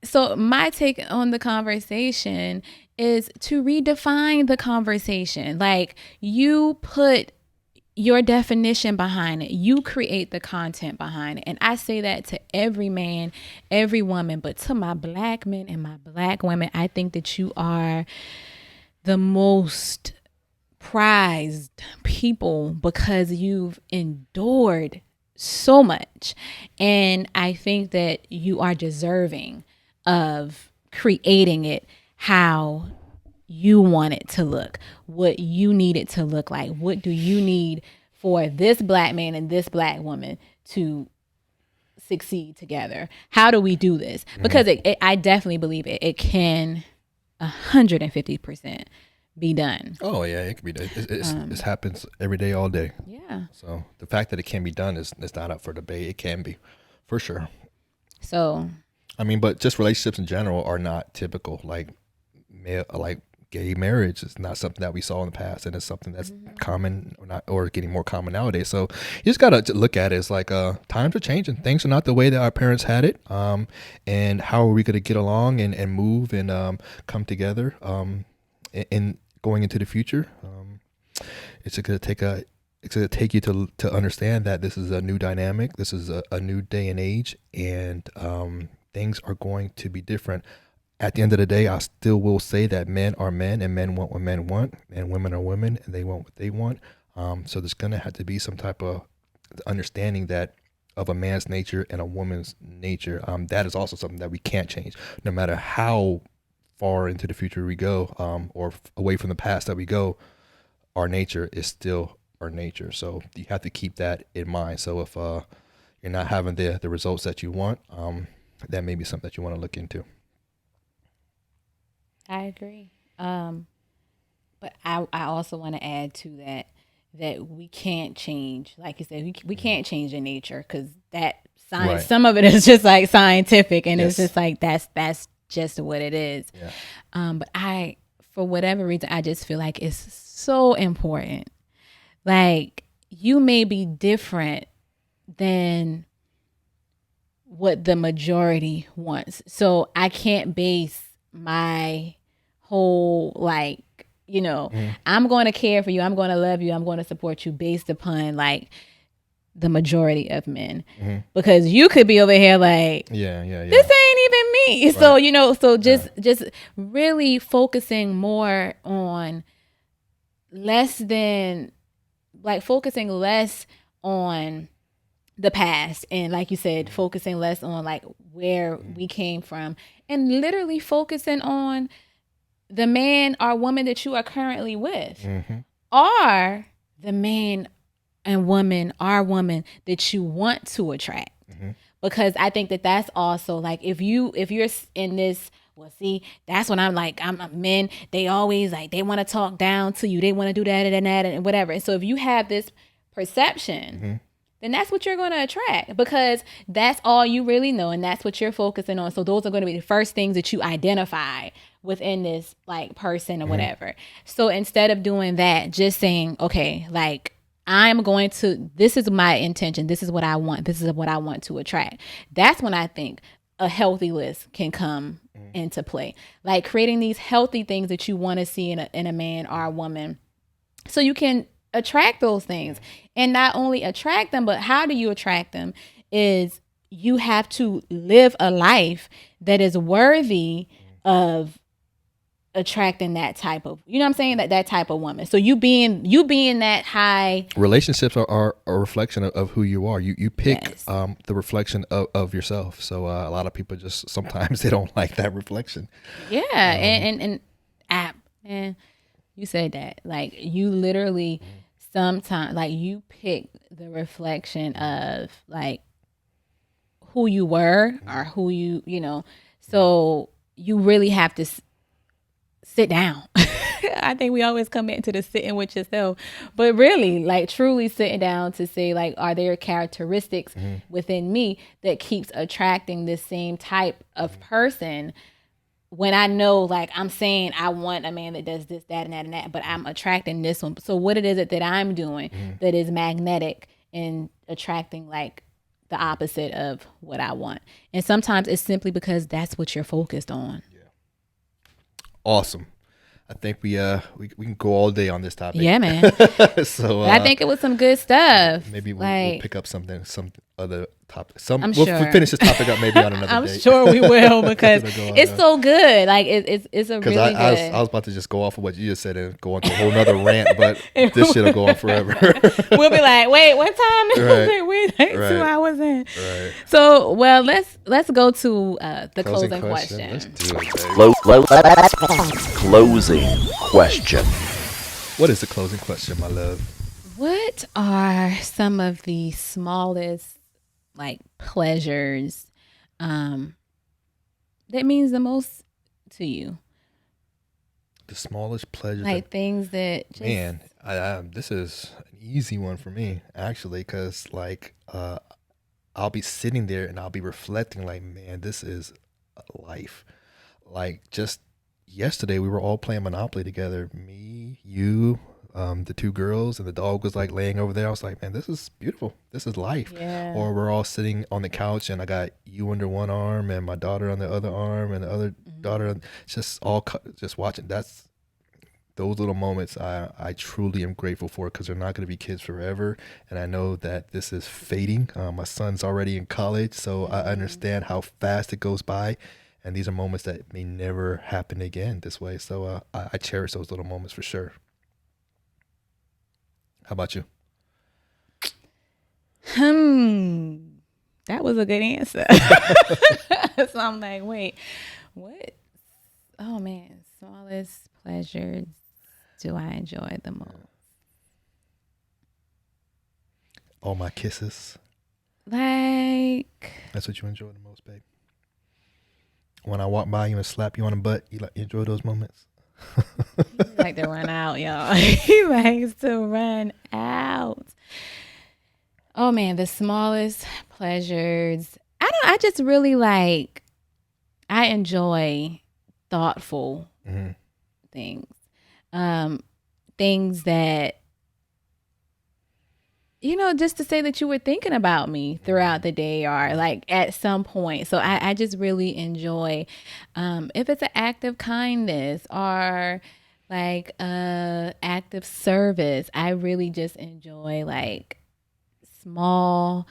so my take on the conversation is to redefine the conversation. Like, you put your definition behind it. You create the content behind it. And I say that to every man, every woman, but to my black men and my black women, I think that you are the most prized people because you've endured so much. And I think that you are deserving of creating it how you want it to look, what you need it to look like. What do you need for this black man and this black woman to succeed together? How do we do this? Because I definitely believe it can 150% be done. Oh yeah, it can be done. It happens every day, all day. Yeah. So the fact that it can be done is not up for debate. It can be, for sure. So, I mean, but just relationships in general are not typical. Like gay marriage is not something that we saw in the past, and it's something that's common or getting more common nowadays. So you just gotta look at it as like times are changing. Things are not the way that our parents had it. And how are we gonna get along and move and come together in going into the future? It's gonna take you to understand that this is a new dynamic. This is a new day and age, and things are going to be different. At the end of the day, I still will say that men are men and men want what men want, and women are women and they want what they want. So there's going to have to be some type of understanding that of a man's nature and a woman's nature. That is also something that we can't change, no matter how far into the future we go, or away from the past that we go. Our nature is still our nature. So you have to keep that in mind. So if you're not having the results that you want, that may be something that you want to look into. I agree. But I also want to add to that we can't change, like you said, we can't change the nature, because that science, Right. Some of it is just like scientific, and Yes. it's just like that's just what it is. Yeah. But for whatever reason, I just feel like it's so important. Like, you may be different than what the majority wants. So I can't base my whole, like, I'm going to care for you, I'm going to love you, I'm going to support you based upon like the majority of men, because you could be over here like, Yeah. this ain't even me. Right. So just really focusing more on focusing less on the past, and like you said, focusing less on like where we came from, and literally focusing on the man or woman that you are currently with, or the man and woman or woman that you want to attract. Because I think that that's also like, if you're in this, well, see, that's when I'm like, men, they always like, they want to talk down to you, they want to do that and that and whatever. And so if you have this perception, then that's what you're going to attract, because that's all you really know, and that's what you're focusing on. So those are going to be the first things that you identify within this like person or whatever. So instead of doing that, just saying, okay, like, this is my intention, this is what I want, this is what I want to attract. That's when I think a healthy list can come into play. Like, creating these healthy things that you want to see in a man or a woman, so you can attract those things. And not only attract them, but how do you attract them is you have to live a life that is worthy of attracting that type of, you know what I'm saying, that type of woman. So you being that high. Relationships are a reflection of who you are. You pick Yes. the reflection of yourself. So a lot of people just sometimes they don't like that reflection. Yeah. And you said that, like, you literally sometimes, like, you pick the reflection of like who you were or who so you really have to sit down. I think we always come into the sitting with yourself, but really, like, truly sitting down to say, like, are there characteristics within me that keeps attracting this same type of person, when I know, like, I'm saying I want a man that does this, that, and that, and that, but I'm attracting this one. So what it is that I'm doing that is magnetic and attracting, like, the opposite of what I want. And sometimes it's simply because that's what you're focused on. Yeah. Awesome. I think we can go all day on this topic. Yeah, man. So I think it was some good stuff. Maybe we'll pick up some other topic. I'm we'll sure. finish this topic up maybe on another I'm day. sure we will, because it's so good. Like it's a really good. I was about to just go off of what you just said and go on to a whole nother rant, but this shit'll go on forever. We'll be like, wait, what time? Right. We're like 2 hours in. Right. So, well, let's go to the closing question. Let's do it, Closing question. What is the closing question, my love? What are some of the smallest pleasures that means the most to you? The smallest pleasure. Things that just... Man, this is an easy one for me, actually, because I'll be sitting there and I'll be reflecting man, this is life. Just yesterday, we were all playing Monopoly together. Me, you, the two girls, and the dog was laying over there. I was like, man, this is beautiful. This is life. Yeah. Or we're all sitting on the couch and I got you under one arm and my daughter on the other arm and the other daughter, just watching. Those little moments I truly am grateful for, because they're not going to be kids forever. And I know that this is fading. My son's already in college, so I understand how fast it goes by. And these are moments that may never happen again this way. So I cherish those little moments for sure. How about you? That was a good answer. So I'm like, wait, what? Oh man, smallest pleasures do I enjoy the most? All my kisses. That's what you enjoy the most, babe. When I walk by you and slap you on the butt, you enjoy those moments? He like to run out, y'all. He likes to run out. Oh man, the smallest pleasures. I just really I enjoy thoughtful things. Things that, just to say that you were thinking about me throughout the day or at some point. So I just really enjoy, if it's an act of kindness or act of service, I really just enjoy small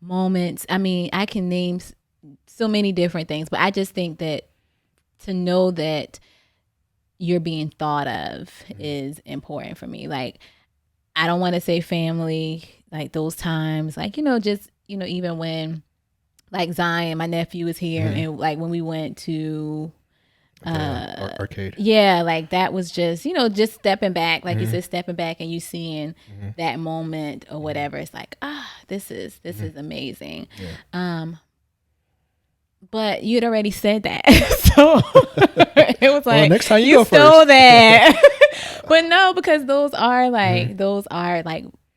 moments. I mean, I can name so many different things, but I just think that to know that you're being thought of is important for me. I don't want to say family, those times, even when Zion, my nephew, was here, and when we went to arcade. Yeah, that was just, just stepping back, you said, stepping back and you seeing that moment or whatever. It's this is amazing. Yeah. But you'd already said that. So it was next time you go stole first. that. But no, because those are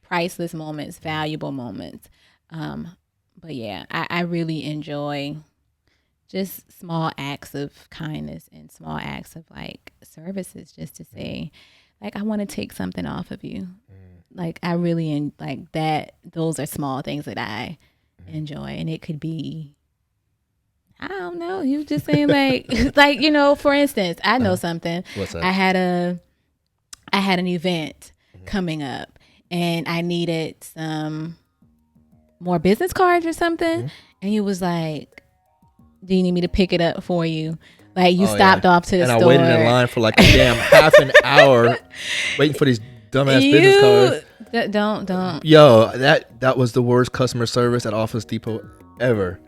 priceless moments, valuable moments. But yeah, I really enjoy just small acts of kindness and small acts of services, just to say, I want to take something off of you. I really that. Those are small things that I enjoy, and it could be, I don't know. You just saying for instance, I know something. What's that? I had an event coming up, and I needed some more business cards or something. And you was like, "Do you need me to pick it up for you?" You stopped off to the store. And I waited in line for a damn half an hour waiting for these dumbass business cards. Don't. Yo, that was the worst customer service at Office Depot ever.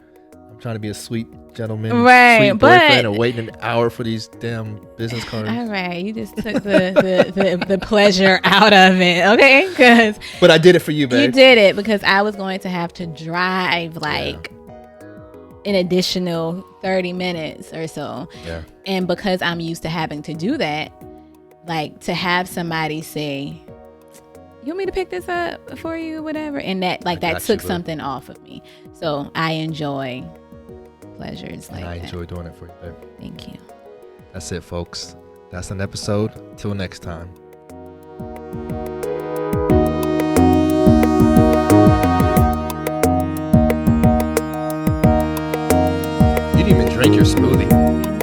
I'm trying to be a sweet gentleman, sweet boyfriend, and waiting an hour for these damn business cards. All right, you just took the pleasure out of it, okay? But I did it for you, babe. You did it because I was going to have to drive an additional 30 minutes or so. Yeah. And because I'm used to having to do that, to have somebody say, "You want me to pick this up for you?" whatever, and that took something off of me. So I enjoy pleasures and I enjoy doing it for you, babe. Thank you. That's it, folks. That's an episode. Till next time. smoothie.